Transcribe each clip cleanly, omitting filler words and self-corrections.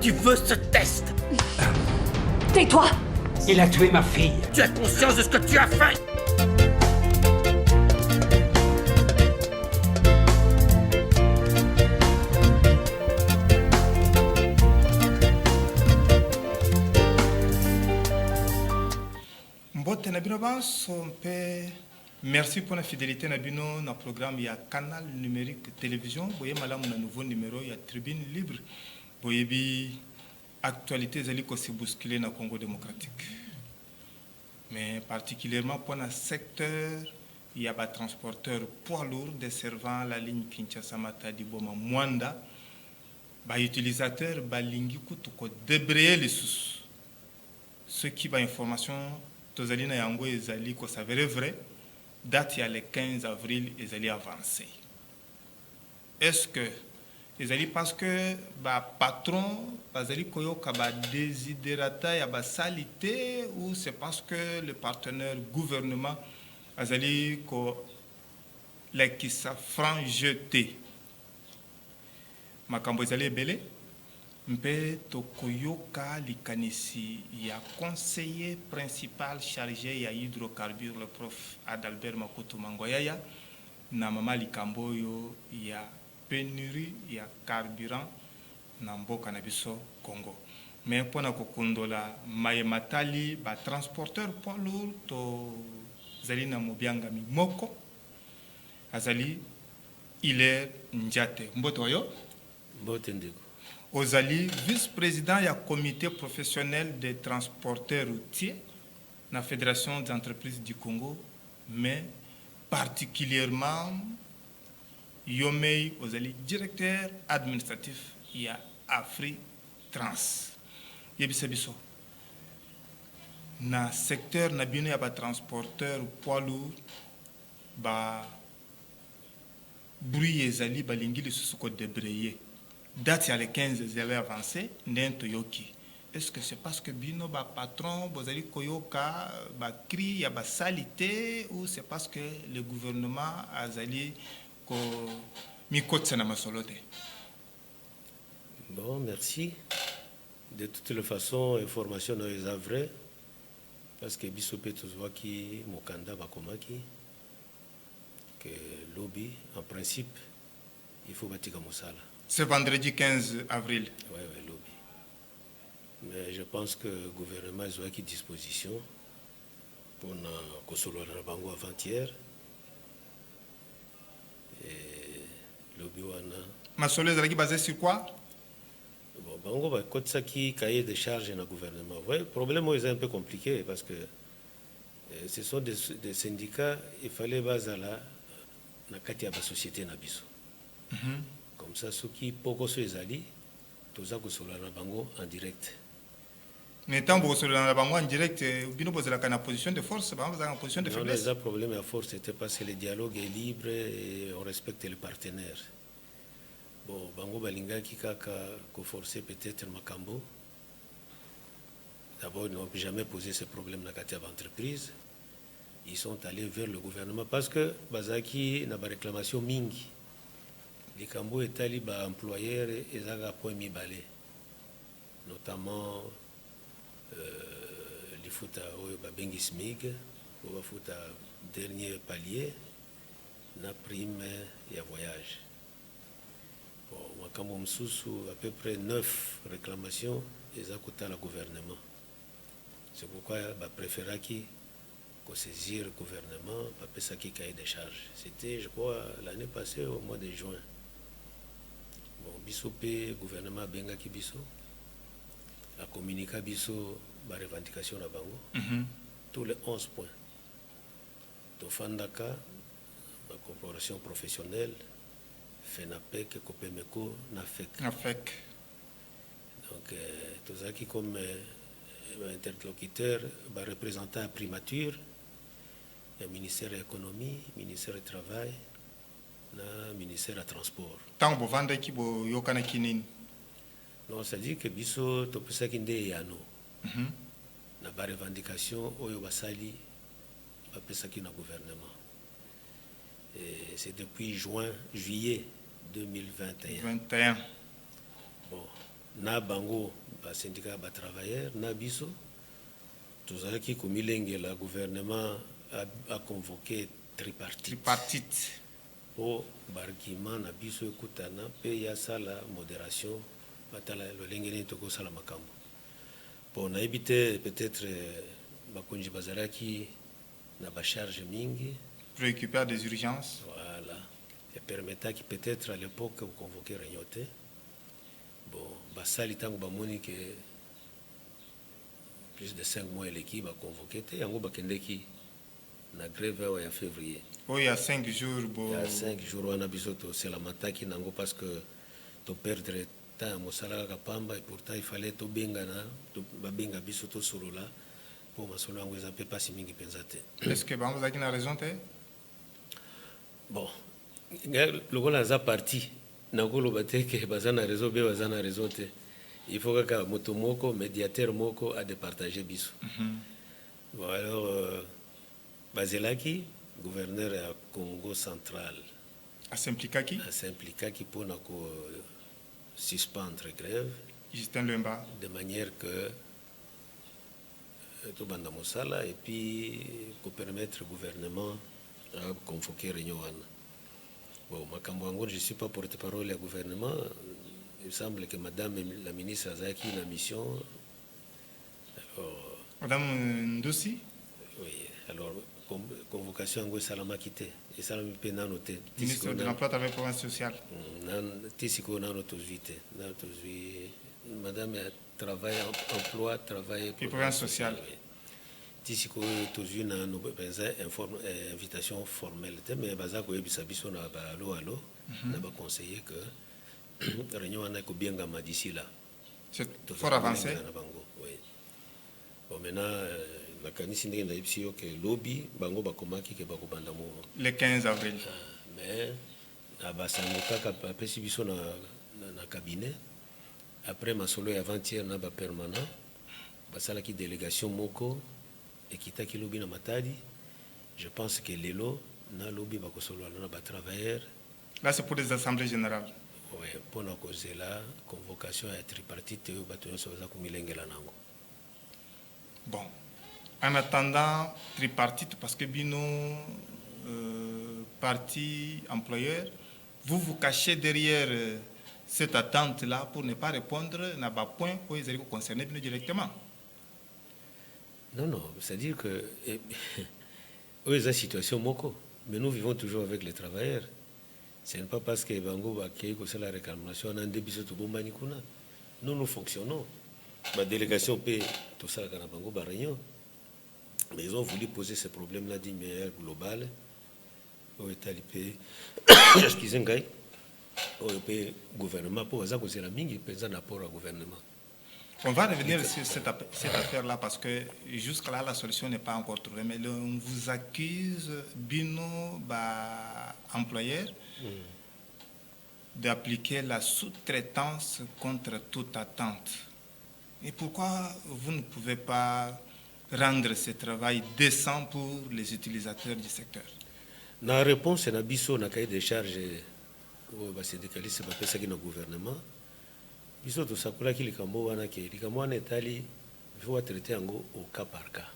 tu veux ce test? Tais-toi! Il a tué ma fille. Tu as conscience de ce que tu as fait? Mbote Nabino Banso, merci pour la fidélité Nabino dans le programme. Il y a canal numérique télévision. Vous voyez, madame, un nouveau numéro. Il y a tribune libre. Vous voyez, actualité zali ko se bousculer dans le Congo démocratique. Mais particulièrement pour le secteur, il y a des transporteurs poids lourds desservant la ligne Kinshasa-Matadi Boma Mwanda. Les utilisateurs balingi kutuko débrayer les sous. Ce qui va information tozalina yango ezali ko s'avérer vrai. Date il y a le 15 avril ezali avancé. Est-ce que ezali parce que ba patron bazali koyoka ba desiderata ya ba salité ou c'est parce que le partenaire gouvernement azali ko lekisa franc jeté makambo ezali ebele mpe tokoyoka likanisi ya conseiller principal chargé ya hydrocarbures le prof Adalbert Makoto Mangoyaya na mama likambo oyo ya pénurie ya carburant na mboka na biso Congo. Mais mpona kokondola mayematali ba transporteur poids lourd to zali na mobiangami moko azali Hilaire Njate mboto oyo mbote ndeko Ozali, vice-président du comité professionnel des transporteurs routiers dans la Fédération des entreprises du Congo, mais particulièrement, Yomei Ozali, directeur administratif de Afri Trans. Yebisabiso. Dans le secteur, il y a des transporteurs poids lourds, bruit et zali, balingi les sous-côtes débrayés. Date il y a les 15 zéro avancé, n'entoyoki. Est-ce que c'est parce que bino ba patron bozali koyoka ba cri ya ba salité ou c'est parce que le gouvernement azali ko mikotsa na masolote? Bon, merci. De toutes les façons, information est vraie parce que bisope tozwaki mokanda bakomaki que lobby en principe il faut batika mosala. C'est vendredi 15 avril. Oui, lobby. Mais je pense que le gouvernement a une disposition pour le bango avant-hier. Et lobby wana. Ma solo est basée sur quoi? Bon, bango va côté ça qui cahier de charges dans le gouvernement. Oui, le problème est un peu compliqué parce que ce sont des syndicats. Il fallait baser là na kati ya ba société na biso. Comme ça, ceux qui poko so ezali, toza ko solo na bango en direct. Mais tant que vous solo na bango en direct, bino bozela kana position de force, bango en position de faiblesse. Non, le problème à force c'était parce que le dialogue est libre et on respecte les partenaires. Bon, bango balinga ki kaka ko forcer peut-être makambo. D'abord, ils n'ont jamais posé ce problème na kati ya entreprise. Ils sont allés vers le gouvernement parce que bazaki na ba réclamation mingi. Les Cambo et Taliba employeurs et Zaga point mi-balé, notamment les foot à Bengi Smig, ou foot à dernier palier, na prime et à voyage. Bon, Cambo Msoussou, à peu près 9 réclamations, et Zakota le gouvernement. C'est pourquoi je préfère qu'il saisir le gouvernement, pas ça qui cahier des charges. C'était, je crois, l'année passée, au mois de juin. Bon, bisopé gouvernement benga kibiso a communiqué biso ba revendication na bango tous les 11 points to fandaka la corporation professionnelle FENAPEC Copemeko NAFEC donc tozaki comme interlocuteur ba représentant à primature le ministère de l'économie, ministère du travail, le ministère du transport. Tant que vous vendez qui vous yokana kinin. Non, ça dit que biso to pesa kinde yano. Na ba revendication oyo basali ba pesa ki na gouvernement. Et c'est depuis juillet 2021. 21. Bon, na bango ba syndicat ba travailleurs na biso tozalaki komilengela gouvernement a convoqué tripartite po bargima na biso ekutana pe ya sala modération batala lolenge nini tokosala makambo po nayebi te peut-être bakonzi bazalaki na bacharge mingi préoccupé à des urgences. Voilà. Et permettait qui peut-être à l'époque vous convoquer réunion. Bon, basali tango bamoni que plus de 5 mois l'équipe a convoqué te yango bakendeki na grève en février. Oh, il y a 5 jours. Bon. Il y a 5 jours on a bisoto c'est la mataki nango parce que to perdre temps mosala ka pamba et pourtant il fallait to benga na to babenga bisoto solo là pour masolo yango ça peut pas si mingi pensate. Est-ce que vous avez raison te? Bon, le gars là parti, nakolo bate que bazana réseau be bazana raison te. Il faut que moto moko médiateur moko a de partager biso. Bon alors Bazelaki, gouverneur à Congo central. À s'impliquer qui? À s'impliquer qui pour nako suspendre grève. Justin Lemba. De manière que tout banda mosala et puis pour permettre au gouvernement à convoquer réunion. Bon, je ne suis pas porte-parole du gouvernement. Il semble que Madame la ministre Azaki a une mission. Alors, Madame Ndossi? Oui, alors, convocation à Salama quitté. Et Salama peut noter. Ministre de l'Emploi et de la Province sociale. Tisiko n'a pas vite. Madame travaille, emploi, travail. Et Province sociale. Tisiko tozu na no benza invitation formelle mais bazako yebisa biso na ba allo na ba conseiller que réunion na ko bienga d'ici là c'est fort avancé oui bon maintenant la kanisi ndenge na yebisi que lobby bango bakomaki ke bakobanda mo le 15 avril mais na basango kaka pesi biso na cabinet après masolo ya avant-hier na ba permanent basalaki délégation moko Ekita ki lobby na matadi, je pense que lelo na lobby bakosolo na ba travailleurs. Là c'est pour des assemblées générales. Oui, pour na cause la convocation à tripartite ou batoyo soza kumilengela nango. Bon. En attendant tripartite parce que bino parti employeur, vous vous cachez derrière cette attente là pour ne pas répondre na ba point où ils allaient concerner bino directement. Non, c'est-à-dire que eux, la situation moko, mais nous vivons toujours avec les travailleurs. Ce n'est pas parce que Bango va créer que c'est la réclamation en un début de Bombani Kuna. Nous fonctionnons. Ma délégation paie tout ça à Bango Barignon. Mais ils ont voulu poser ce problème-là d'une manière globale. Au État-Lipé, excusez-moi, au gouvernement, pour ça que c'est la mingi, pesant rapport au gouvernement. On va revenir sur cette affaire-là parce que jusqu'à là, la solution n'est pas encore trouvée. Mais on vous accuse, Bino, employeur, d'appliquer la sous-traitance contre toute attente. Et pourquoi vous ne pouvez pas rendre ce travail décent pour les utilisateurs du secteur? La réponse est que na cahier de charge au syndicaliste qui le gouvernement. Biso to sakula ki likambo wana ke likambo wana etali il faut traiter yango au cas par cas.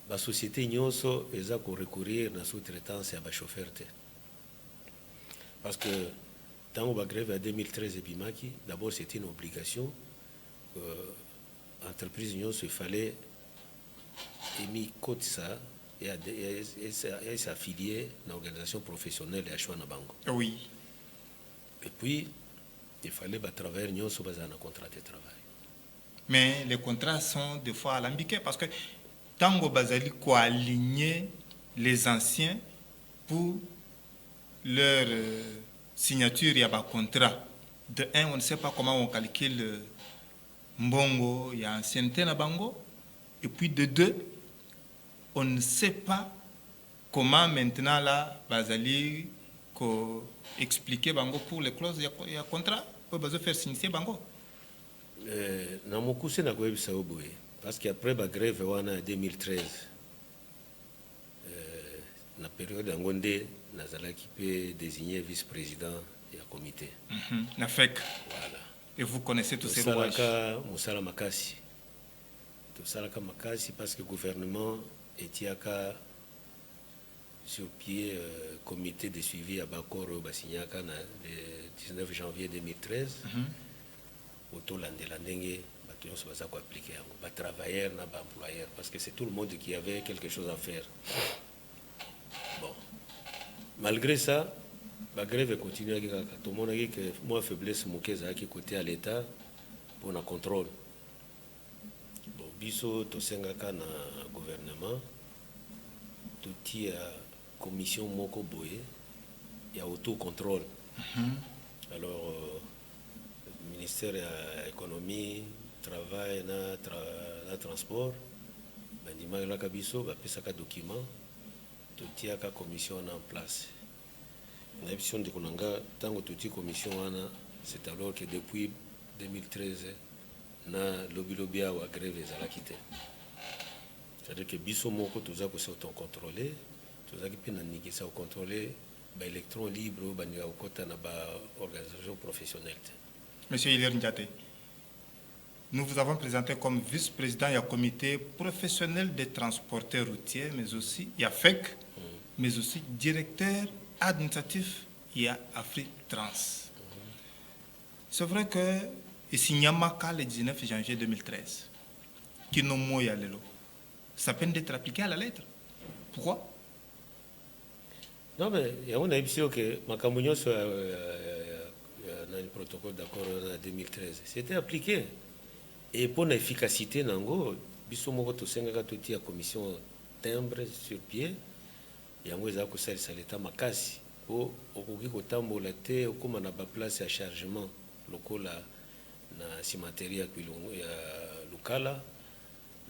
Ba société nyonso eza ko recourir na sous-traitance ya ba chauffeur te. Parce que tango ba grève en 2013 et bimaki, d'abord c'était une obligation entreprise nyonso il fallait émis code ça et s'affilier à l'organisation professionnelle et à choix na bango. Oui. Et puis il fallait travailler nous sur un contrat de travail. Mais les contrats sont des fois alambiqués parce que Tango Bazali ko aligner les anciens pour leur signature, il y a un contrat. De un, on ne sait pas comment on calcule Mbongo, il y a ancienneté na Bango. Et puis de deux, on ne sait pas comment maintenant là Bazali ko expliquer Bango pour les clauses il y a contrat pour faire signer Bango. Na mokuse na koyebisa oboye parce qu'après la grève en 2013 na période yango nde nazalaki pe désigné vice-président ya comité na FEC. Voilà. Et vous connaissez tous ces rouages. Moussala Makasi. Tosalaka Makasi parce que le gouvernement était sur pied comité de suivi à Bakoro Basignaka le 19 janvier 2013. Auto Landelandenge, on va appliquer à travailleurs, à employeurs, parce que c'est tout le monde qui avait quelque chose à faire. Bon. Malgré ça, la grève continue. Tout le monde a dit que moi, faiblesse, qui côté à l'État pour le contrôle. Bon, biso, to sengaka na gouvernement, tout y a commission moko boye, il y a autocontrôle. Alors, le ministère de l'économie, travail, na transport, bandima la kabiso, ba pesaka document, tout y a commission en place. La mission de Konanga, tant que toute commission c'est alors que depuis 2013, na lobby à grève à la quitter. C'est-à-dire que biso moko tous a ko auto-contrôler, tous a qui peut négocier ça au contrôler, ba électron libre, ba nika kota na ba organisation professionnelle. Monsieur Hilaire Ndiaté, nous vous avons présenté comme vice-président du comité professionnel des transporteurs routiers, mais aussi IAFEC, mais aussi directeur administratif il y a Afrique Trans. C'est vrai que ici Nyamaka le 19 janvier 2013, qui nous moya lelo, ça peine d'être appliqué à la lettre. Pourquoi? Non mais il y a une émission que Makamunyo sur le protocole d'accord en 2013, c'était appliqué et pour l'efficacité nango, biso moko to senga to tia commission timbre sur pied. Yango eza ko salisa l'État makasi po okoki kotambola te okoma na ba place ya chargement lokola na cimenterie ya Lukala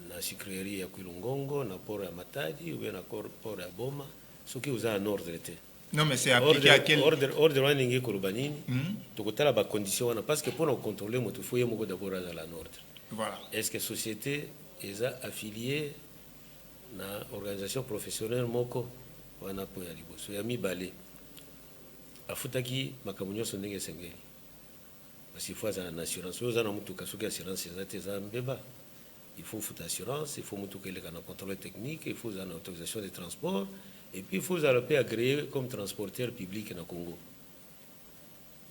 na sucrerie ya Kwilungongo na port ya Matadi ou bien na port ya Boma soki uza en ordre te. Non mais c'est appliqué à quel ordre waningi kolobanini tokotala ba condition wana parce que pour nous contrôler moto faut yemo d'abord à la ordre. Voilà. Est-ce que société eza affiliée na organisation professionnelle moko wana po ya liboso ya mibale afutaki makambo nyonso ndenge esengeli parce qu'il faut avoir une assurance oza na mutuka soki assurance eza te eza mbeba il faut futa assurance il faut mutuka eleka na contrôle technique il faut avoir une autorisation de transport et puis il faut avoir le agréé comme transporteur public na Congo.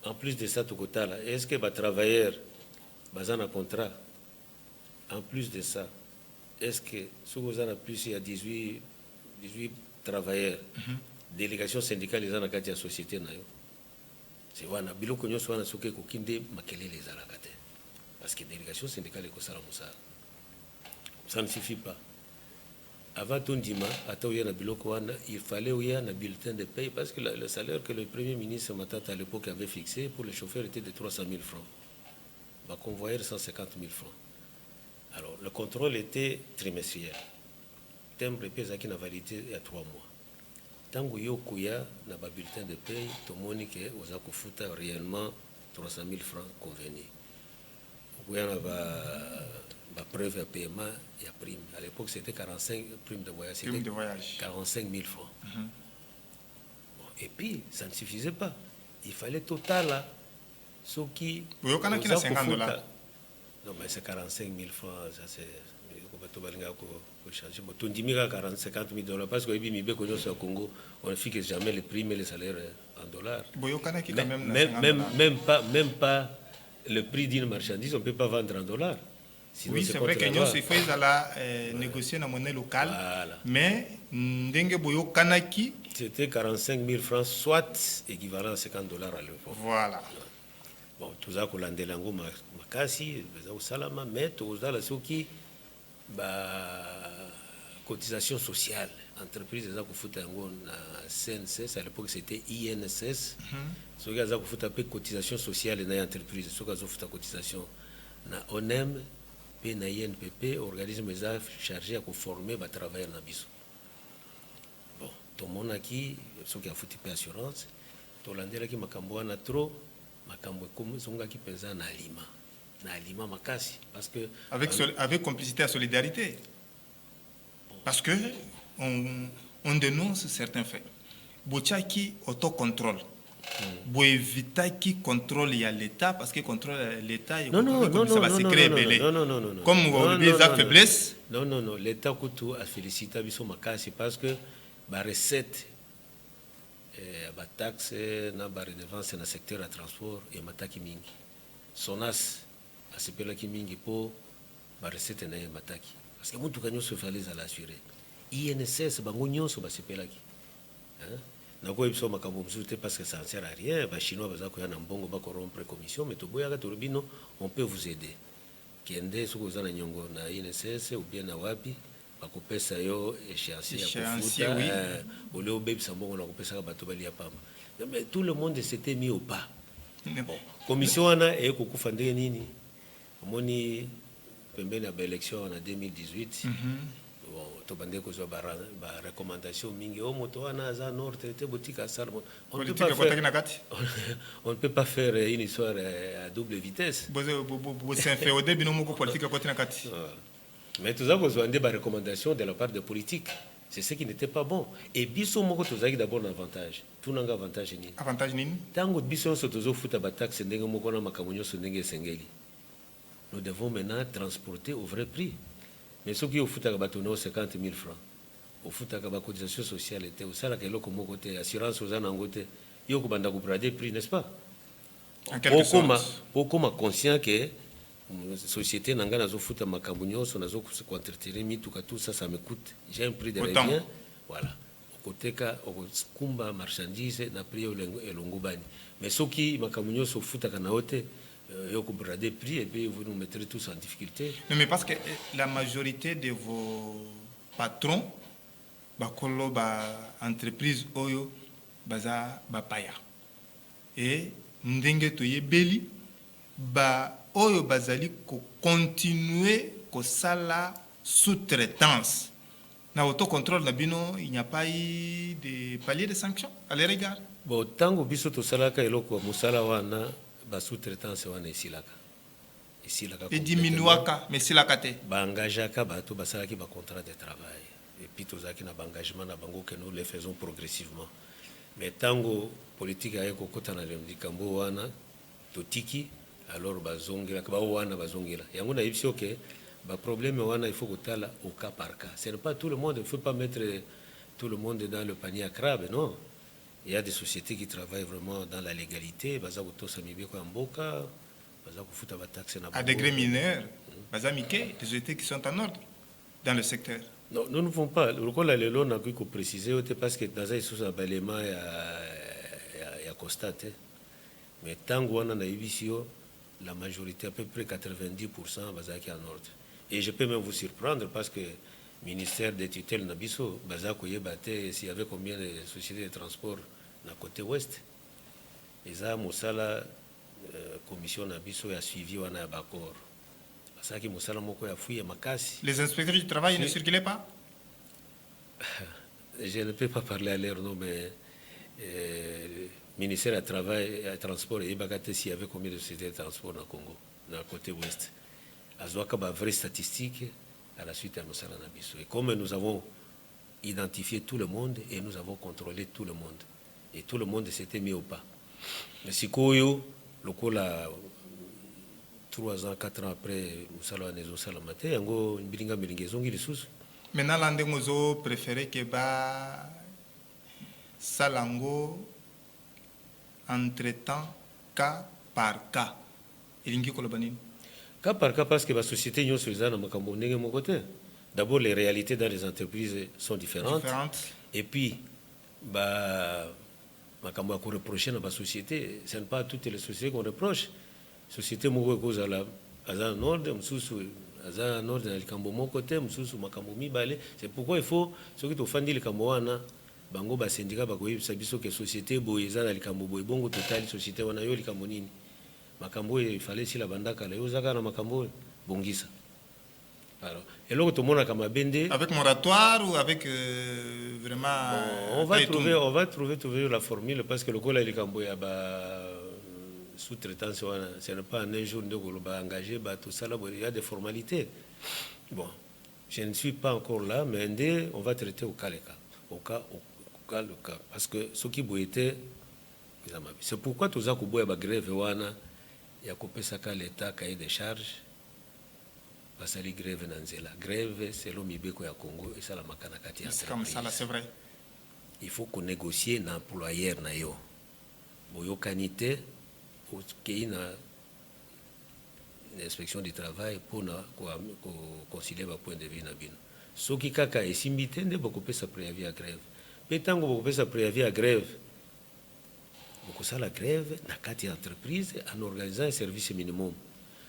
En plus de ça tokotala est-ce que ba travailleur baza na contrat en plus de ça est-ce que soki oza na plus il y a 18 travailleurs, délégation syndicale les anakati ya société na yo. C'est wana biloko nyonso wana soki kokinde makelele les alakate. Parce que délégation syndicale est kosala musala. Ça ne suffit pas. Avant Tondima, à biloko wana, il fallait qu'il y ait un bulletin de paye parce que le salaire que le Premier ministre Matata à l'époque avait fixé pour les chauffeurs était de 300 000 francs. Le convoyeur 150 000 francs. Alors le contrôle était trimestriel. Timbre pesa qui n'a validité il y a 3 mois. Tant que yo kuya na ba bulletin de paye, tout le monde que oza kufuta réellement 300 000 francs convenus. Kuya na ba preuve de paiement et à prime. À l'époque c'était 45 primes de voyage. Prime de voyage. 45 000 francs. Bon, et puis ça ne suffisait pas. Il fallait total là. Ce qui. Vous avez qui na $50. Non mais c'est 45 000 francs, ça c'est. $50 000 parce que au Congo on ne fixe jamais les primes et les salaires en dollars. Même pas le prix d'une marchandise, on ne peut pas vendre en dollars. Sinon, oui, c'est vrai que nous il faut négocier la monnaie locale. Voilà. Mais c'était 45 000 francs, soit équivalent à $50 à l'époque. Voilà. Bon, tout ça, Landelango Makasi, Salama, mais tout ça, là, qui cotisation sociale entreprise eza kufuta yango na CNSS à l'époque c'était INSS soki aza kufuta pe cotisation sociale na entreprise soki azofuta cotisation na ONEM pe na INPP organisme eza chargé à former ba travailleurs na biso. Bon tomonaki soki afuti pe assurance tolandelaki makambo wana trop makambo ekomizongaki penza na alima makasi parce que avec complicité à solidarité parce que on dénonce certains faits. Bochaki autocontrôle éviter qui contrôle l'État parce que contrôle l'État non, ça va se créer belé. Comme vous avez des faiblesses. Non, l'État coutu a félicité biso makasi parce que ba recette ba taxe na ba redevance na secteur à transport et mataki mingi. Sonas a sepela ki mingi po ba recette na mataki parce que mutu kanyo se fallait à l'assurer. INSS bango nyonso ba sepela ki. Hein? Na ko biso makambo msuté parce que ça ne sert à rien, ba chinois baza ko ya na mbongo ba corrompre commission mais to boya ka turbino on peut vous aider. Kiende soko zana nyongo na INSS ou bien na wapi bakopesa yo échéancier ya kufuta ole obebisa mbongo na kopesa ka bato bali ya pamba. Mais tout le monde s'était mis au pas. Bon, commission wana e kokufa ndenge nini? Omoni pembeni ya ba élection en 2018. Bon, to bande ko zo ba recommandation mingi o moto wana za nord traité botika salmo. On ne peut pas faire une histoire à double vitesse. C'est un féodé binomo ko politique ko tina kati. Mais tout ça besoin de recommandations de la part des politiques. C'est ce qui n'était pas bon. Et biso moko tozaki d'abord un avantage. Tout n'anga avantage ni. Avantage nini? Tango biso so tozo futa ba taxe ndenge moko na makamunyo so ndenge sengeli. Nous devons maintenant transporter au vrai prix. Mais ceux qui ont foutu à 50 000 francs, au foot à cotisation sociale, au salaire que l'on côté assurance aux anangote, il y a un prix, n'est-ce pas? Pour comme conscient que la société n'a pas foot à Macambunio, son azo se contracter, tout ça, ça me coûte. J'ai un prix de revient. Voilà. Au côté ka, au kumba marchandise, n'a pris et l'ongobani. Mais ceux qui Macambunio se foutent à Kanaote, vous comprenez prix et puis vous nous mettrez tous en difficulté. Non, mais parce que la majorité de vos patrons, bakolo ba entreprise oyo baza ba paya. Et ndenge toye beli ba oyo bazali ko continuer ko sala sous-traitance. Na autocontrôle na bino, il n'y a pas eu de palier de sanctions à les regards. Bon, tango biso to salaka eloko musala wana ba sous-traitance wana isilaka et diminuaka mais silaka te ba engageaka bato basalaki ba contrat de travail et puis tozaki na ba engagement na bango que nous les faisons progressivement mais tango politique aye kokota na likambo wana totiki alors bazongela ba wana bazongela yango na yebisi que ba problème wana il faut kotala au cas par cas. Ce n'est pas tout le monde, il faut pas mettre tout le monde dans le panier à crabe, non. Il y a des sociétés qui travaillent vraiment dans la légalité. À degré mineur, des sociétés qui sont en ordre dans le secteur. Non, nous ne pouvons pas. Le rôle de l'eau n'a pu préciser parce que dans les sous abalément il y a constaté. Mais tant qu'on a la majorité, à peu près 90%, est en ordre. Et je peux même vous surprendre parce que ministère des tutelles Nabiso, s'il y avait combien de sociétés de transport dans le côté ouest. Et ça, Moussala, commission Nabiso a suivi on a Bakor. Parce que Moussala Moko a fouillé Makasi. Les inspecteurs du travail ne circulaient pas? Je ne peux pas parler à leur nom, mais le ministère du Travail et du Transport, il y avait combien de sociétés de transport dans le Congo, dans le côté ouest. Il y a une vraie statistique à la suite de Moussala Nabiso. Et comme nous avons identifié tout le monde et nous avons contrôlé tout le monde. Et tout le monde s'était mis au pas. Mais si Koyo, le coup là, 3 ans, 4 ans après, Moussala Nezo Salamate, il y a une bilinga milingezongi les sous. Maintenant, l'andémozo préféré que ba Salango entre-temps, cas par cas. Il y a une cas par cas parce que la société n'y a pas côté. D'abord, les réalités dans les entreprises sont différentes. Et puis, makambo ko reprocher na ba société, ce n'est pas toutes les sociétés qu'on reproche. Société moko cause à la aza nord, msusu aza nord na likambo moko te, msusu makambo mibale. C'est pourquoi il faut ce qui tofandi likambo wana bango ba syndicat ba koyebisa biso que société boye za na likambo boye bongo total société wana yo likambo nini. Makambo il fallait si la bandaka la yo zaka na makambo bongisa. Alors, et là, tout le monde a comme bendé. Avec moratoire ou avec vraiment. Bon, on va trouver la formule parce que le col est sous-traitance, ce n'est pas un jour de engagé, tout ça là, il y a des formalités. Bon, je ne suis pas encore là, mais on va traiter au cas le cas. Au cas. Parce que ce qui était C'est pourquoi toza kuboya ba grève wana ya kopesaka l'état cahier de charge basali grève na nzela. Grève selon mibeko ya Congo et ça la makana kati ya C'est comme ça là, c'est vrai. il faut qu'on négocie na employeur na yo boyokani te okei na l'inspection du travail pour na concilier ba point de vue na bino soki kaka esimbi te nde bokopesa préavis à grève mpe ntango bokopesa préavis à grève bokosala grève na kati ya entreprise en organisant un service minimum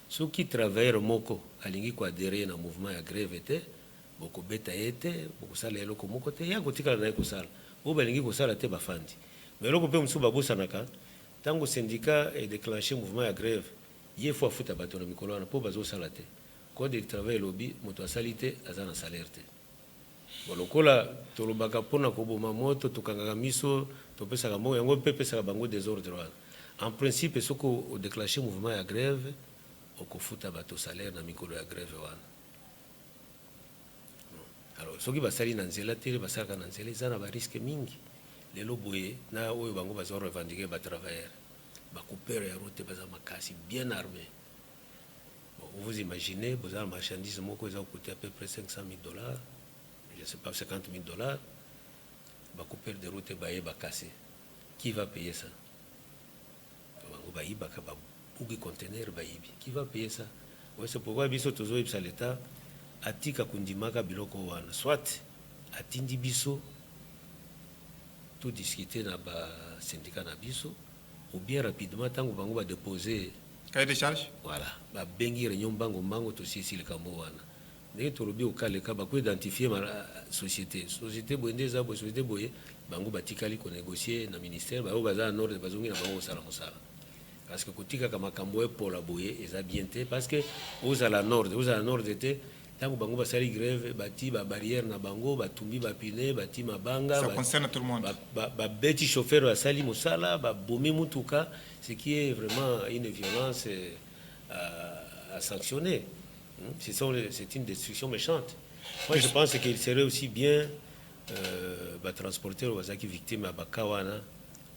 soki travailleur moko alingi koadere na mouvement ya grève te bokobeta ye te bokosala eloko moko te ya kotikala na ye kosala oyo balingi kosala te bafandi mais eloko mpe mosusu babosanaka ntango syndicat edéclenché mouvement ya grève ye fo afuta bato na mikolo wana mpo bazosala te code du travail elobi moto asali te aza na salaire te bon lokola tolobaka mpona koboma moto tokangaka miso topesaka mbongo yango mpe epesaka bango désordre wana en principe soki odéclenché mouvement ya grève okofuta bato salaire na mikolo ya grève wana alors soki basali na nzela te basalaka na nzela eza na bariske mingi lelo boye na oyo bango baza revendiquer batravailleur bacoupeur ya route baza makasi bien armé. Bon, vous imaginez vous avez une marchandise moko eza coûter à peu près 500 000 $, je sais pas 50 000 $, bacoupeur de route baye bakase, qui va payer ça? Bango bayibaka babuki conteneur bayibi, qui va payer ça? Ouais, c'est pourquoi biso tozo yebisa l'état atika kundimaka biloko wana soit atindi biso tout discuter na ba syndicat na biso ou bien rapidement tango bango ba déposer cahier de charge, voilà ba bengi réunion bango to sisi le kambo wana ndenge tolobi okaleka ba ko identifier ma société boyende za bo société boye bango batikali ko négocier na ministère ba baza en ordre bazongi na bango sala mosala parce que kotika kama kambo pour la boye eza bien te parce que aux à la nord te tango bango basali grève bati ba barrière na bango batumbi ba pine bati mabanga ça concerne tout le monde. ba beti chauffeur basali musala ba bomi mutuka, ce qui est vraiment une violence à sanctionner. C'est une destruction méchante. Moi je pense qu'il serait aussi bien transporter aux qui victimes à Bakawana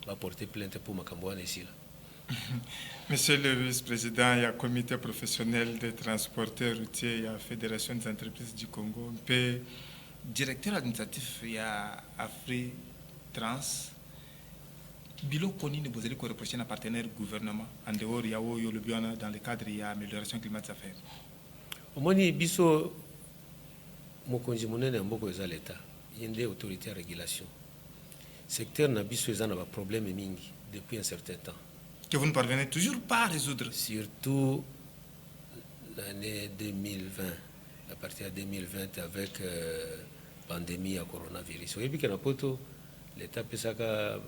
va porter plainte pour Makamboane ici là. Monsieur le vice-président, il y a le comité professionnel des transporteurs routiers, il y a la Fédération des entreprises du Congo, puis directeur administratif, il y a Afri Trans. Bilo Koni ne vous allez reprocher un partenaire gouvernement. En dehors, il y a le Biona dans le cadre il y a amélioration climatique affaires. Au moins, biso mokonzi monene mboko eza l'État. Il y a des autorités à régulation. Secteur na biso eza na ba problème mingi depuis un certain temps. Que vous ne parvenez toujours pas à résoudre. Surtout l'année 2020, à partir de 2020 avec pandémie à coronavirus. Oui, puis que l'État peut s'acca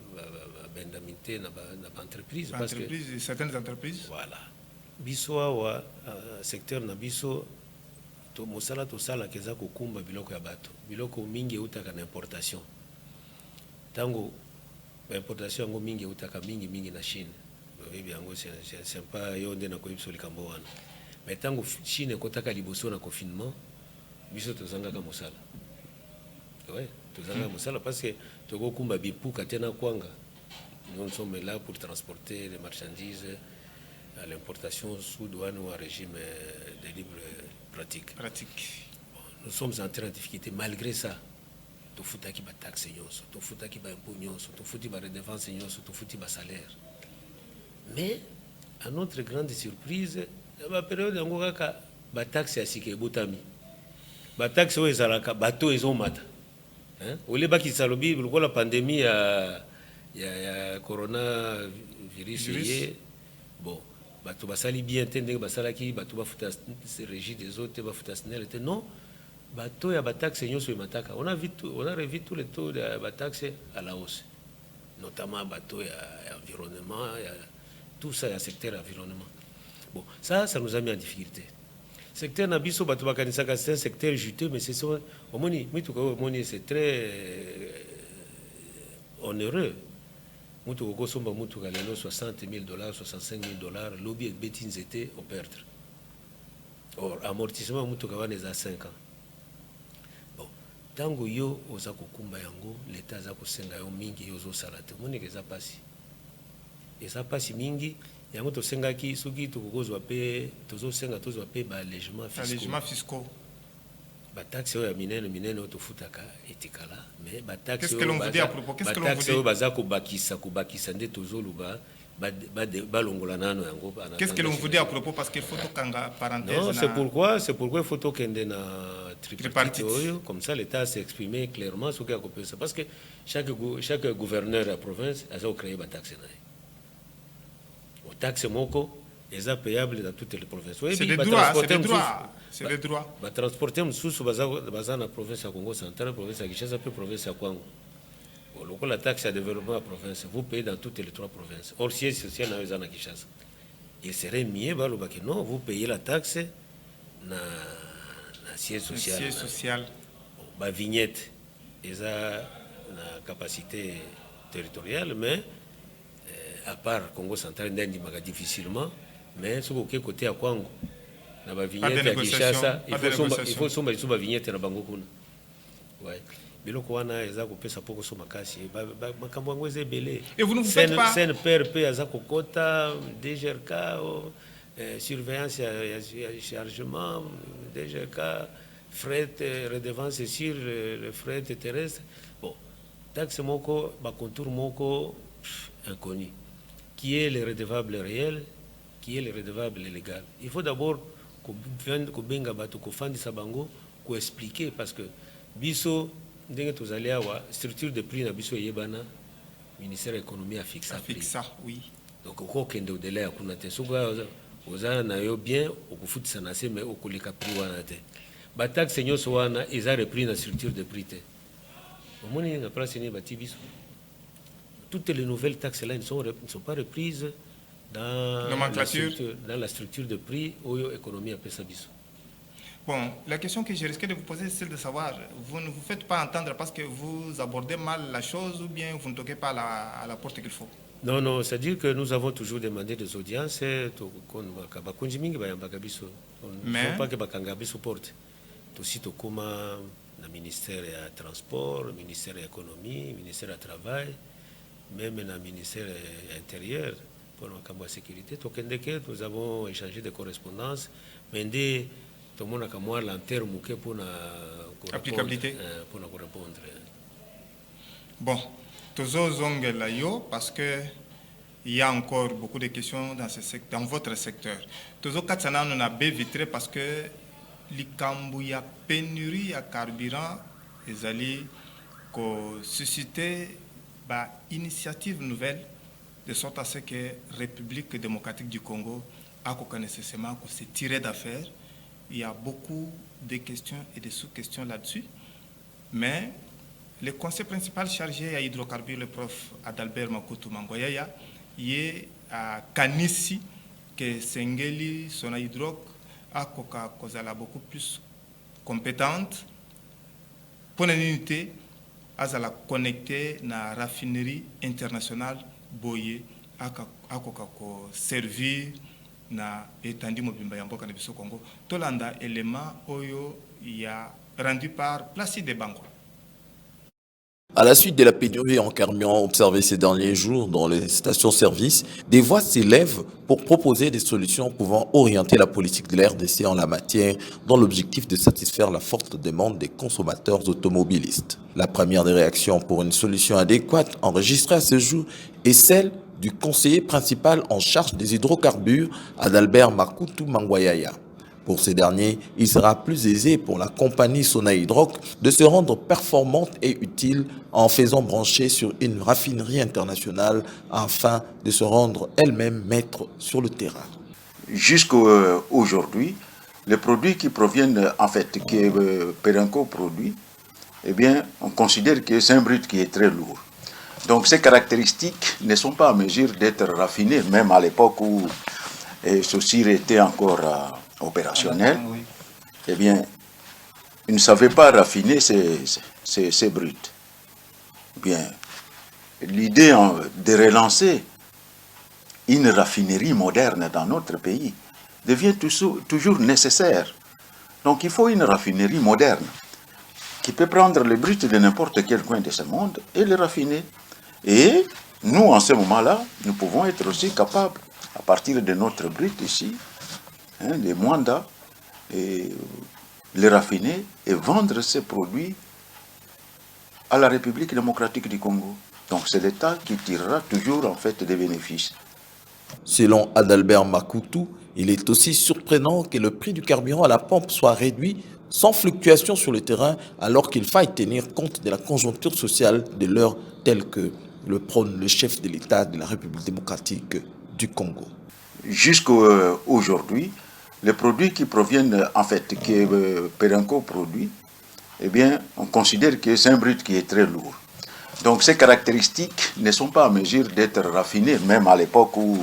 bendamité na entreprise parce que certaines entreprises. Voilà. Biso wa secteur na biso to mosala to sala keza ko kumba biloko ya bato. Biloko mingi utaka na importation. Tango importation ngo mingi utaka mingi na Chine. Oui, bien, c'est pas yonde na koyipso likambo wana. Mais tango Chine kotaka liboso na confinement, biso tozanga ka mosala. Ouais, tozanga mosala parce que toko kumba bipuka tena kwanga. Nous sommes là pour transporter les marchandises à l'importation sous douane ou en régime de libre pratique. Bon, nous sommes en train de difficulté malgré ça. Tofuta ki ba taxe nyonso, tofuta ki ba impôt nyonso, tofuti ba redevance nyonso, tofuti ba salaire. Mais, à notre grande surprise, la période où on a taxe à Sike Boutami, la taxe où ezalaka bateau ils ont mata. Au lieu qui salobi, la pandémie il y a coronavirus bon, bateau basali bien tende basalaki bateau bafuta régis des autres bafuta snel non, bateau ya taxe nyo so mataka. On a revu tous les taux de la taxe à la hausse, notamment bateau ya environnement, tout ça, il y a un secteur environnement. Bon, ça nous a mis en difficulté. Secteur Nabiso, c'est un secteur juteux, mais c'est très onéreux. Moutouko somba moutouka lelo $60 000, $65 000, lobby et bêtines étaient au perdre. Or, amortissement moutouka wane za 5 ans. Bon, tango yo oza kokumba yango, l'état za kosenga yo mingi yo zo salate. Moni keza pasi. eza mpasi mingi yango tosengaki soki tokokozwa mpe tozosenga tozwa mpe allègements fiscaux. bataxe oyo ya minene oyo tofutaka etikala mais Qu'est-ce que l'on vous dit à propos? Qu'est-ce que l'on vous dit? oyo baza kobakisa nde tozoluba balongola nano yango. Qu'est-ce que l'on vous dit à propos? Parce qu'il faut tokanga parenthèse. Non, c'est pourquoi il faut tokende na tripartite oyo, comme ça l'État s'est exprimé clairement sur quoi ça, parce que chaque gouverneur de la province a créé ba taxe na. Au taxe moko est payable dans toutes les provinces. C'est des droits, c'est des droits. C'est des droits. Ba transporter msusu baza na province ya Congo central, province ya Kinshasa, puis province ya Kwango. La taxe à développement à province, vous payez dans toutes les 3 provinces. Or, si c'est un avis à Kinshasa, il serait mieux que non, vous payez la taxe na siège social. Siège social. Ba vignette, ils ont la capacité territoriale, mais à part Congo central, difficilement, mais ce qui est côté à Kwango, na ba vignette à Kinshasa, il faut sommer ba vignette na Bango kuna. Ouais. Et vous ne vous faites pas CNPRP, DGRK, surveillance et chargement, DGRK, fret, redevance sur le fret terrestre. Bon, taxe moko, contour moko inconnu. Qui est le redevable réel, qui est le redevable légal? Il faut d'abord qu'on explique parce que biso ndenge tozali awa structure de prix na biso yebana ministère de l'économie a fixé ça, oui. Donc okokende au-delà ya kuna te soka ozana na yo bien okufutisa na se mais okoleka prix wana te ba taxe nyonso wana eza repris na structure de prix te omoni nga place ni bati biso toutes les nouvelles taxes là ne sont pas reprises dans la structure de prix oyo économie a pesa biso. Bon, la question que je risquais de vous poser, c'est celle de savoir, vous ne vous faites pas entendre parce que vous abordez mal la chose ou bien vous ne toquez pas à la porte qu'il faut? Non, non, c'est-à-dire que nous avons toujours demandé des audiences, mais pas que Bakangabiso porte. Aussi, Tokoma, le ministère des Transports, le ministère de l'Économie, le ministère du Travail, même le ministère de l'Intérieur, pour la sécurité. Nous avons échangé des correspondances, mais tout le monde a comme l'enterme pour applicabilité pour nous répondre. Bon, parce que il y a encore beaucoup de questions dans votre secteur. Toujours Katsana on a vitré parce que il y a pénurie à carburant et allés susciter une initiative nouvelle de sorte à ce que la République démocratique du Congo a nécessairement se tirer d'affaires. Il y a beaucoup de questions et de sous-questions là-dessus. Mais le conseil principal chargé à hydrocarbures, le prof Adalbert Makutu Mangoyaya, il est à Kanissi, que Sengeli, son hydroc, a beaucoup plus compétente pour une unité, à la connecter à la raffinerie internationale Boye, à servir na étendu mobimba yamboka na biso Congo tolanda élément oyo ya rendu par Placide Bango. À la suite de la pénurie en carburant observée ces derniers jours dans les stations-service, des voix s'élèvent pour proposer des solutions pouvant orienter la politique de l'RDC en la matière dans l'objectif de satisfaire la forte demande des consommateurs automobilistes. La première des réactions pour une solution adéquate enregistrée à ce jour est celle du conseiller principal en charge des hydrocarbures, Adalbert Makutu Mangoyaya. Pour ces derniers, il sera plus aisé pour la compagnie Sonaïdroc de se rendre performante et utile en faisant brancher sur une raffinerie internationale afin de se rendre elle-même maître sur le terrain. Jusqu'à aujourd'hui, les produits qui proviennent, en fait, que Perenco produit, eh bien, on considère que c'est un brut qui est très lourd. Donc ces caractéristiques ne sont pas en mesure d'être raffinées, même à l'époque où Saussure était encore opérationnel. Eh bien, ils ne savaient pas raffiner ces bruts. Bien, l'idée de relancer une raffinerie moderne dans notre pays devient toujours nécessaire. Donc il faut une raffinerie moderne qui peut prendre le brut de n'importe quel coin de ce monde et le raffiner. Et nous, en ce moment-là, nous pouvons être aussi capables, à partir de notre brut ici, les Mwanda, et les raffiner et vendre ces produits à la République démocratique du Congo. Donc c'est l'État qui tirera toujours en fait des bénéfices. Selon Adalbert Makutu, il est aussi surprenant que le prix du carburant à la pompe soit réduit sans fluctuation sur le terrain, alors qu'il faille tenir compte de la conjoncture sociale de l'heure telle que le prône le chef de l'État de la République démocratique du Congo. Jusqu'à aujourd'hui, les produits qui proviennent, en fait, que Perenco produit, eh bien, on considère que c'est un brut qui est très lourd. Donc ces caractéristiques ne sont pas en mesure d'être raffinées, même à l'époque où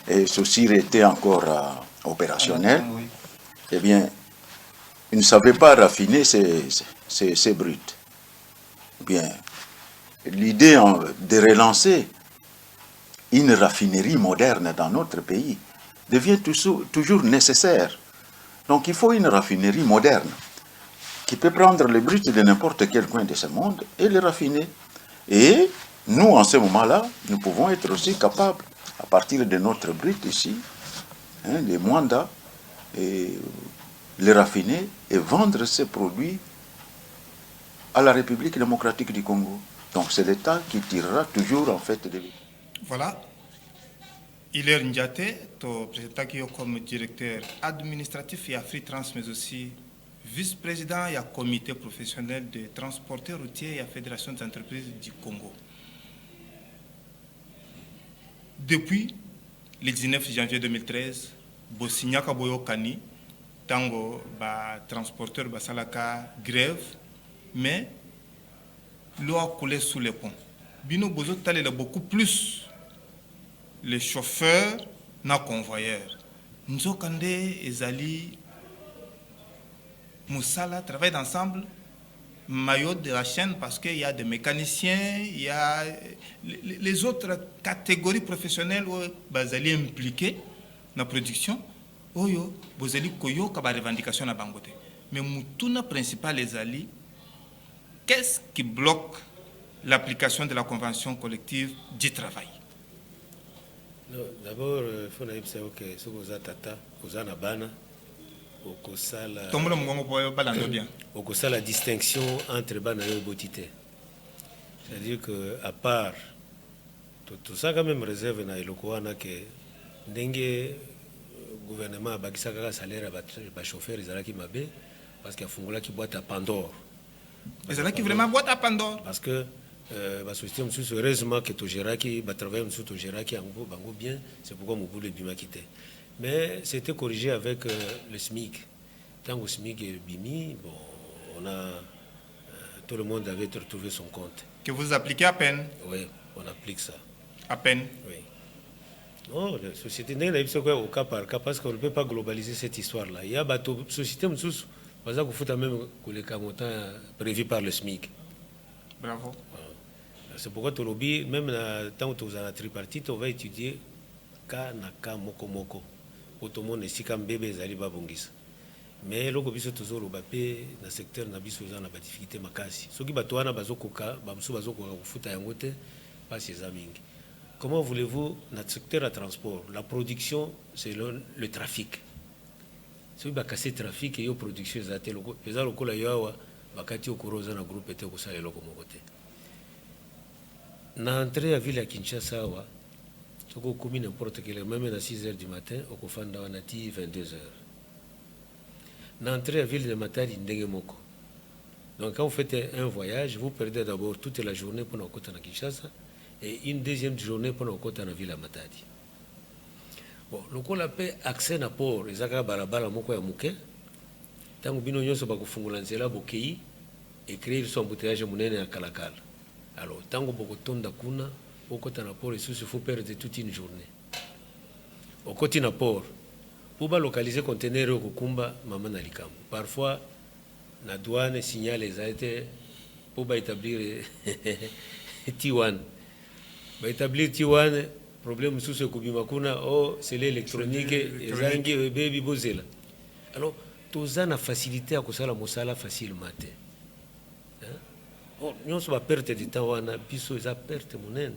ceci était encore opérationnel. Eh bien, ils ne savaient pas raffiner ces bruts. Eh bien, l'idée de relancer une raffinerie moderne dans notre pays devient toujours nécessaire. Donc il faut une raffinerie moderne qui peut prendre les bruts de n'importe quel coin de ce monde et les raffiner. Et nous, en ce moment-là, nous pouvons être aussi capables, à partir de notre brut ici, les Mwanda, et les raffiner et vendre ces produits à la République démocratique du Congo. Donc c'est l'État qui tirera toujours en fait des... Voilà. Hilaire Ndiate, ton président comme directeur administratif et Afritrans, mais aussi vice-président et comité professionnel des transporteurs routiers et la Fédération des entreprises du Congo. Depuis le 19 janvier 2013, Bosignaka Boyokani, tango ba transporteur basalaka grève, mais l'eau a coulé sous les ponts. Bino Bozo talé beaucoup plus les chauffeurs na convoyeurs. Nous kande ezali Moussala travaillent ensemble, maillot de la chaîne, parce qu'il y a des mécaniciens, il y a les autres catégories professionnelles où bazali impliqués dans la production. Oyo, bozali koyo kaba revendication na bangote. Mais mutuna principal les ali, qu'est-ce qui bloque l'application de la convention collective du travail? D'abord, il faut savoir que ce que vous avez tata, vous avez bana. La distinction entre bana et botité. C'est-à-dire qu'à part tout ça, quand même réserve na ilokoana que dengue gouvernement a bakisa kaka salaire à chauffeur ils qui mabe parce qu'il a fungula qui boîte à Pandore. Ils qui vraiment boîte à Pandore parce que la société monsieur heureusement que to géraki ba travailler monsieur to géraki bango bien, c'est pourquoi mon boulot bima quitté. Mais c'était corrigé avec le SMIC. Tant que SMIC est bimi, bon, on a, tout le monde avait retrouvé son compte. Que vous appliquez à peine? Oui, on applique ça. À peine? Oui. Non, la société n'est pas au cas par cas parce qu'on ne peut pas globaliser cette histoire-là. Il y a des sociétés qui font même les camontants prévus par le SMIC. Bravo. C'est pourquoi tu lobby, même tant que tu as la tripartite, on va étudier cas na cas moko moko. Tout le monde est comme bébé zali babongisa. Mais loko biso toujours le bapé dans secteur na biso za na ba difficulté makasi. Soki bato wana bazokoka bamsu bazokoka kufuta yango te pas ces amingi. Comment voulez-vous notre secteur à transport, la production c'est le trafic. Soki ba casser trafic et yo production za te loko eza lokola yawa bakati okoroza na groupe ete ko sala loko mokote. Na entrée à ville à Kinshasa wa soko komi n'importe quelle même à 6h du matin au kofanda wanati 22h. L'entrée à ville de Matadi Ndegemoko. Donc quand vous faites un voyage, vous perdez d'abord toute la journée pour nous côté à Kinshasa et une deuxième journée pour nous côté à la ville de Matadi. Bon, le coup la paix accès à port, les aga barabara moko ya muke. Tant que bino nyonso ba kufungula nzela bokei et créer son embouteillage munene à Kalakala. Alors tant que boko tonda kuna au côté na port, il faut perdre toute une journée. Au côté na port pour localiser conteneur au Kukumba, maman Nalikam. Parfois, la douane signale les arrêtés pour établir T1. Pour établir T1, problème sous ce Kubimakuna, oh, c'est l'électronique, et Zangi, baby bozela. Alors, tout ça a facilité à cause la mosala facilement. Oh, nous sommes à perte de temps, on a pissé à perte monnaie.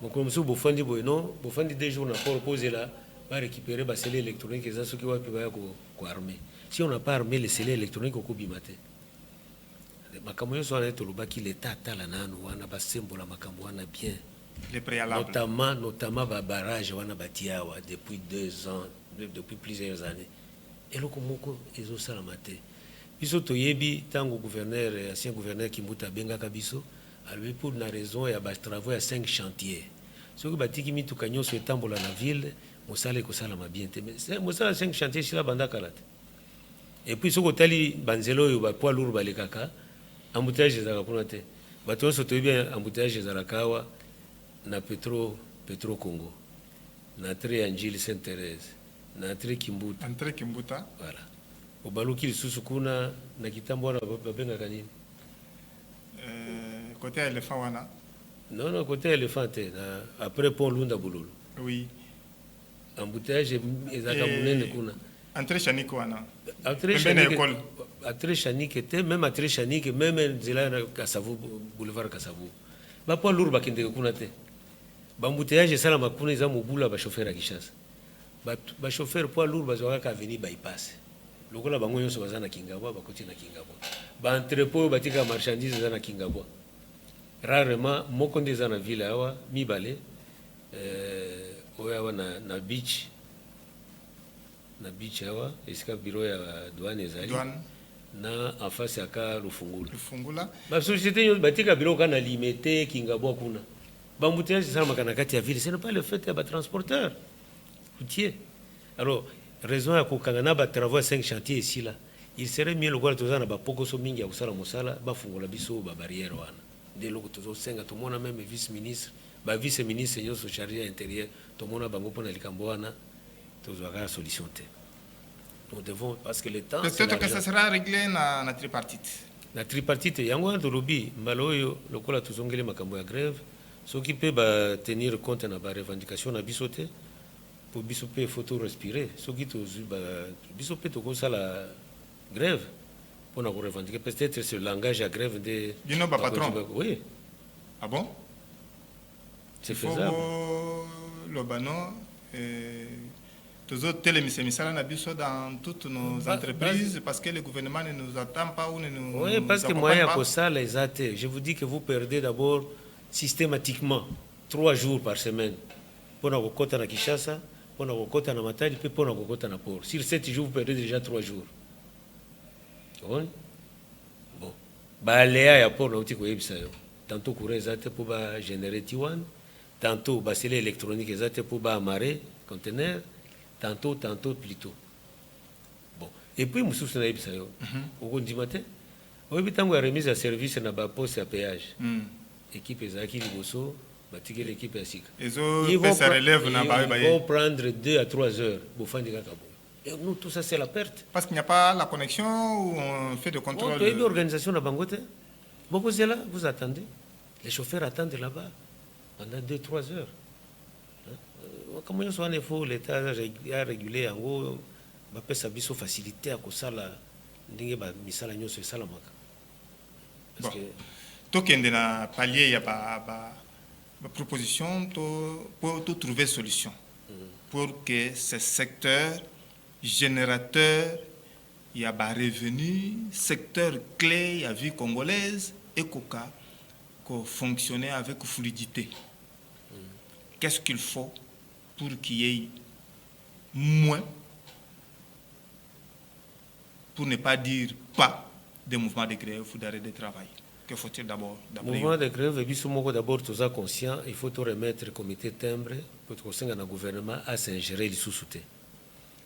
Bon, comme ça, Bofandi, non, Bofandi 2 jours, on n'a pas reposé là, va récupérer les scellés électroniques, et ça, ce qui va armer. Si on n'a pas armé les scellés électroniques, on peut bimate. Makambo soit net au bas qui l'État a la nanu, on a symbole la makambo on a bien. Les préalables. Notamment barrage on a bâti depuis 2 ans, depuis plusieurs années. Et le komoko ils ont ça la maté. Biso toyebi tango gouverneur, ancien gouverneur Kimbuta Benga Kabiso, a lui pour une raison il y a des travaux à 5 chantiers. Ce que bâti qui mit tout canyon sur tambola la ville, mosala ko sala mabien te. Mais mosala 5 chantiers sur la banda kalate. Et puis ce que tali banzelo yo ba poids lourd ba le kaka. Embouteillage ezalaka kuna te bato nyonso toyebi embouteillage ezalaka awa na Petro Congo na tre ya Njili Sainte Thérèse na tre Kimbuta Entre Kimbuta. voilà obaluki lisusu kuna na kitambo wana babengaka nini Côté éléphant wana. non côté éléphant te na après pont Lunda Bululu Oui. embouteillage ezalaka munene kuna Entre Chaniko wana. Atre Chanike était même Atre Chanike même zela Kasavu boulevard Kasavu ba poids lourd bakende kuna te ba embouteillage sala makuna za mobula ba chauffeur à Kinshasa ba chauffeur poids lourd bazwaka ka venir bypass lokola bango nyonso bazana Kingabwa bakoti na Kingabwa ba entrepôt batika marchandise za na Kingabwa rarement moko ndeza na ville awa mibale oya na beach awa esika bureau ya douane ezali na en face ya ka Lufungula ba société yo batika bureau kana limité Kingabwa kuna ba embouteillage ça makana kati ya ville ce n'est pas le fait ya ba transporteur routier alors raison ya kokangana ba travaux 5 chantiers ici là il serait mieux le quoi tozana ba pokoso mingi ya kusala mosala ba fungula biso ba barrière wana de loko tozo senga to mona même vice ministre ba vice ministre yo so chargé intérieur to mona bango pona likambo wana tozwaka solution te. Nous devons, parce que le temps. Peut-être que ça sera réglé dans la tripartite. La tripartite, yango de lobby, mbaloyo, lokola tuzongele makambo ya grève, ce qui peut tenir compte de la revendication na bisote, pour bisope photo respirer, ce qui bisope to ça la grève, pour nous revendiquer, peut-être c'est le langage à grève de. Bino ba patron. Oui. Ah bon? C'est faisable. Le banon. Tous autres télémissions dans toutes nos entreprises parce que le gouvernement ne nous attend pas ou ne nous. Oui, parce que moi, ça les athées. Je vous dis que vous perdez d'abord systématiquement 3 jours par semaine pour nos côtés à Kinshasa, pour nos côtés à Matadi, puis pour nos côtés à Port. Sur 7 jours, vous perdez déjà 3 jours. Bon. Baléa ya Port, tantôt courir les athées pour générer Tiwan, tantôt basculer électronique les athées pour amarrer conteneur. Tantôt plutôt. Bon. Et puis, nous sommes au matin. On a remise à service dans la poste à péage. Équipe Ezaki Liboso, l'équipe Asika. Ils vont prendre 2 à 3 heures pour faire des gâteaux. Et nous, tout ça, c'est la perte. Parce qu'il n'y a pas la connexion ou on fait de contrôle. Il y a une organisation à Bangote. Beaucoup c'est là, vous attendez. Les chauffeurs attendent là-bas pendant 2-3 heures. Comment il faut l'État a régulé en gros, va faire sa biso facilité à cause la ndenge ba misala nyoso sala maka. Parce que tokende na palier ya ba proposition pour trouver solution pour que ce secteur générateur il y a ba revenu secteur clé ya vie congolaise et koka ko fonctionner avec fluidité. Qu'est-ce qu'il faut pour qu'il y ait moins, pour ne pas dire pas, de mouvements de grève ou d'arrêt de travail? Que faut-il d'abord? Mouvement de grève, d'abord, tout ça conscient, il faut tout remettre au comité timbre pour que le gouvernement à s'ingérer les sous-soutés.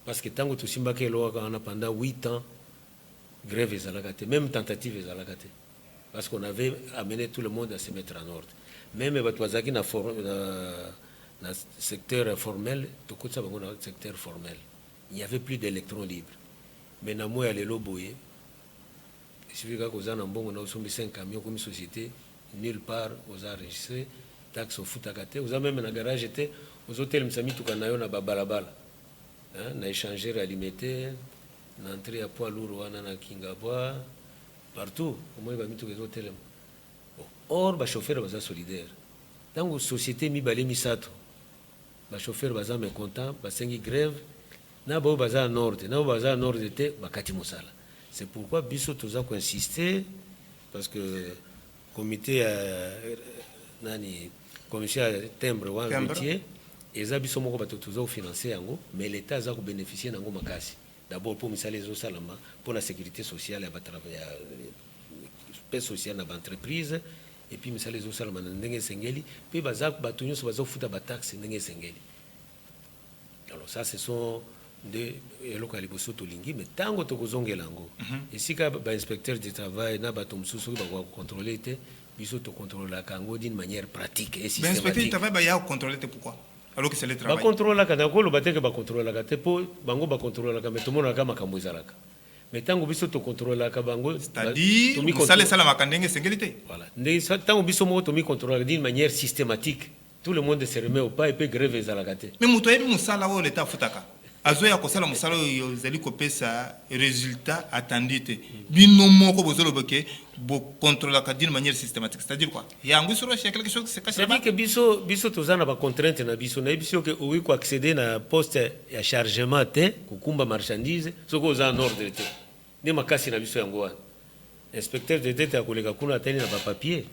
Parce que tant que tout le pendant 8 ans, grève est à même tentative est à parce qu'on avait amené tout le monde à se mettre en ordre. Même dans le secteur informel, secteur formel, il n'y avait plus d'électrons libres. Maintenant, moi, il y a les boyé. Il suffit qu'on a un bon, on a 5 camions comme société, nulle part, on a enregistré, taxe au foot à gâter. On a même un garage, aux hôtels, on a mis tout le monde à Babalabala. On a échangé, réalimité, on a entré à poids lourd, on a Kingabwa, partout. Au moins, on a mis tous les hôtels. Or, les chauffeurs sont solidaires. Dans la société, mi-balé, mi-sato. Les chauffeurs sont mécontents, ils sont grève. Na ba baza en ordre, na baza en ordre te bakati mosala. C'est pourquoi biso toza ko insister parce que comité nani commission timbre wa métier eza biso moko bato toza ko financer yango mais l'état za ko bénéficier nango makasi. D'abord pour misala ezo salama pour la sécurité sociale ya travailleurs paix sociale na entreprise et puis misala ezo salama na ndenge sengeli puis baza bato nyonso baza futa ba taxe ndenge sengeli. Alors ça ce sont de eloko ya liboso tolingi mais tango tokozongela yango esika bainspecteur du travail na bato mosusu bakokontrole te biso tokontrolaka yango d'une manière pratique et systématique. Inspecteur du travail baya contrôler te pourquoi alors que c'est le travail bakontrolaka nakoloba te ke bakontrolaka te mpo bango bakontrolaka mais tomonaka makambo ezalaka mais tango biso tokontrolaka bango c'est-à-dire mosala esalamaka ndenge esengeli te. Voilà tango biso moko tomikontrolaka d'une manière systématique tout le monde se remet au pas et puis grève ezalaka te mais moto ayebi mosala oyo leta afutaka azoya kosala mosala oyo ezali kopesa résultat attendu te bino moko bozoloba ke bokontrolaka d'une manière systématique c'est-à-dire quoi yango soro chez quelque chose c'est c'est-à-dire que biso toza na bacontrainte na biso na biso ke oyi ko accéder na poste ya chargement te kukumba marchandise soko oza en ordre te ne makasi na biso yango wana inspecteur de tête akoleka kuna ateli na bapapier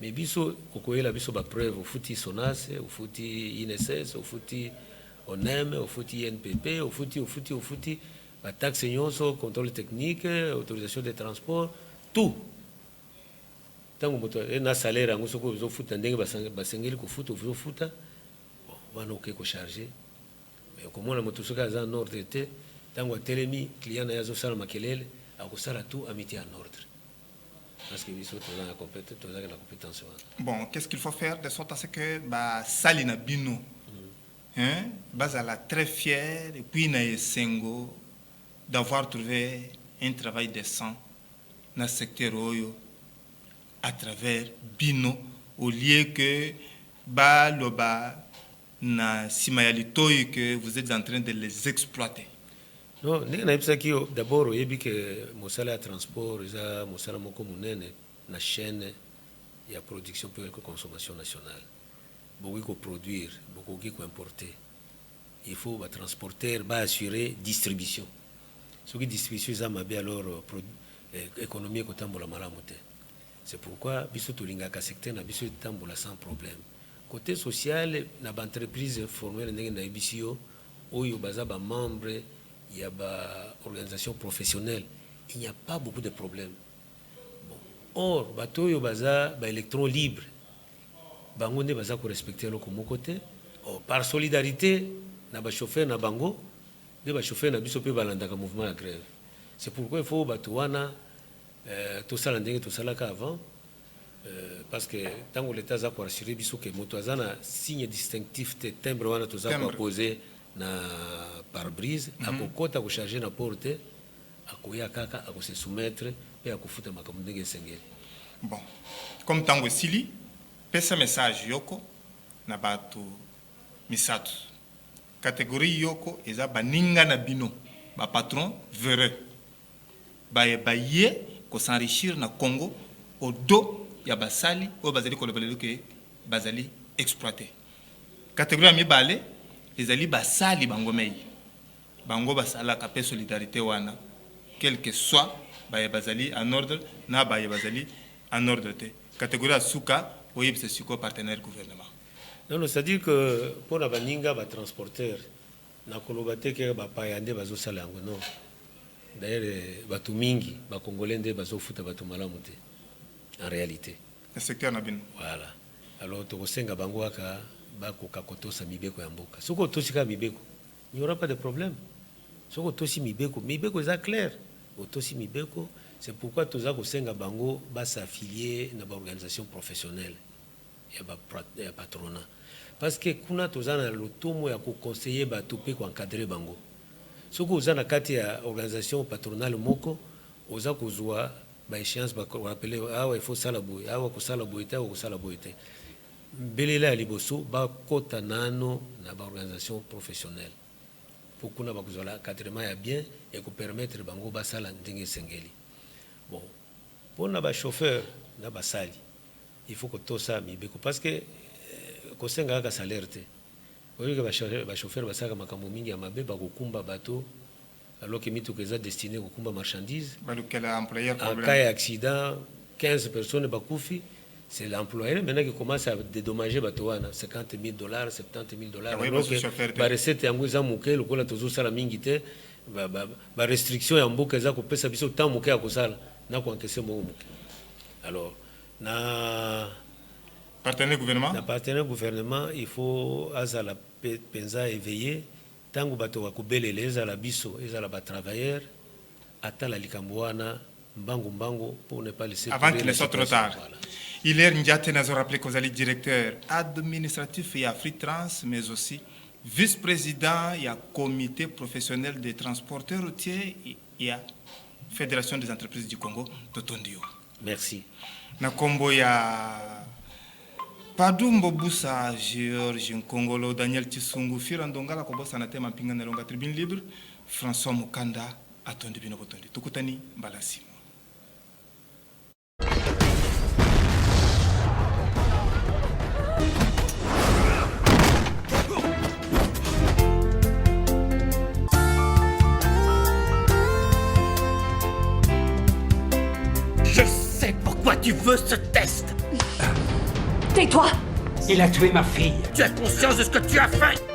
mais biso kokoyela biso bapreuve ofuti SONAS ofuti INSS ofuti ONEM, au fouti INPP, au fouti, la taxe nyonso, contrôle technique, autorisation de transport, tout. Tant que vous avez salaire, vous avez un foot, vous avez un foot, vous avez un foot, chargé. Mais comme on a moto soka en ordre, tant que télémi, client n'a pas de makelele, à tout à mettre en ordre. Parce que nous avons la compétence. Bon, qu'est-ce qu'il faut faire de sorte à ce que Salina Bino Bazala très fier et puis na Sengo d'avoir trouvé un travail décent dans le secteur oyo à travers Bino au lieu que loba na simayalito que vous êtes en train de les exploiter. Non, d'abord oyebi que mosala ya transport eza mosala moko munene na chaîne ya production pour la consommation nationale. Beaucoup de produire, beaucoup de importer. Il faut que transporter, assurer distribution. Ce qui distribution, ça m'a bien alors économie que tambola malamote. C'est pourquoi biso tolingaka secteur na biso tambola sans problème. Côté social, na entreprise formelle ndenge na bisio oyo baza ba membre ya ba organisation professionnelle, il n'y a pas beaucoup de problèmes. Bon. Or, bato yo baza ba électron libre. Bango ne baza ko respecter loko moko te par solidarité na ba chauffeur na bango de ba chauffeur na biso pe balandaka mouvement la grève. C'est pourquoi il faut bato wana to sala ndenge to salaka avant parce que tango l'état za ko rassurer biso que moto azana signe distinctif te timbre wana to za ko poser na pare-brise akokota ko charger na porte akoya kaka akose soumettre et akofuta makambo ndenge sengeli. Bon, comme tango sili pesa message yoko na bato misato catégorie yoko eza baninga na bino ba patron vere baye ko s'enrichir na Congo au dos ya basali o bazali ko lebelelo ke bazali exploiter catégorie mi balé ezali basali bango mei bango basala ka pe solidarité wana quel que soit baye bazali en ordre na baye bazali en ordre te catégorie suka. Oui, c'est quoi partenaire gouvernement. Non, c'est-à-dire que pour la baninga, les transporteurs, na kolobate ke ba payande bazo salango non. D'ailleurs, batu mingi, ba congolais nde bazo futa batu malamu te. En réalité. Le secteur na bin. Voilà. Alors to kosenga bango aka ba ko kakotosa mibeko ya mboka. Soko tosika mibeko, il n'y aura pas de problème. Soko tosi mibeko, mibeko est clair. Otosi mibeko, c'est pourquoi toza kosenga bango ba s'affilier na ba organisation professionnelle. Ya patronat parce que kuna tozana lotomo ya ko conseiller ba topé ko encadrer bango soko ozana kati ya organisation patronale moko oza kozwa ba échéance ba rappeler il faut sala boy ko sala boy te ko sala boy te belela ya liboso ba kota nano na ba organisation professionnelle pour kuna ba kozala encadrement ya bien et ko permettre bango ba sala ndenge sengeli. Bon pour na ba chauffeur na ba sali il faut que tout ça mibeko parce que kosenga kaka salaire te oyoka bachauffeur basaka makambo mingi ya mabe bakokumba bato alors que mituka eza destiné kokumba marchandise en cas d'accident 15 personnes bakufi c'est l'employeur maintenant qui commence à dédommager bato wana $50,000 $70,000 alors que barecette yango eza moke lokola tozosala mingi te barestriction ya mboka eza kopesa biso temps moke ya kosala na koankese moko moke. Alors na partenaire gouvernement il faut azala penza éveillé tango bato bakobelela ezala biso ezala batravailleur atala likambo wana mbangu pour ne pas laisser avant qu'il ne soit trop tard. Voilà. Hilaire Ndiate nous a rappelé que vous allez directeur administratif et Afritrans, mais aussi vice-président et comité professionnel des transporteurs routiers et à Fédération des entreprises du Congo, Totondio. Merci. Na kombo ya Padumbo Busa, Georges Nkongolo, Daniel Chisungu, Firandongala, Kobosa na tema pinga na longa tribune libre, François Mukanda, Atondi Bino Botondi. Tukutani Balasimo. Je sais pourquoi tu veux ce test. Tais-toi. Il a tué ma fille. Tu as conscience de ce que tu as fait?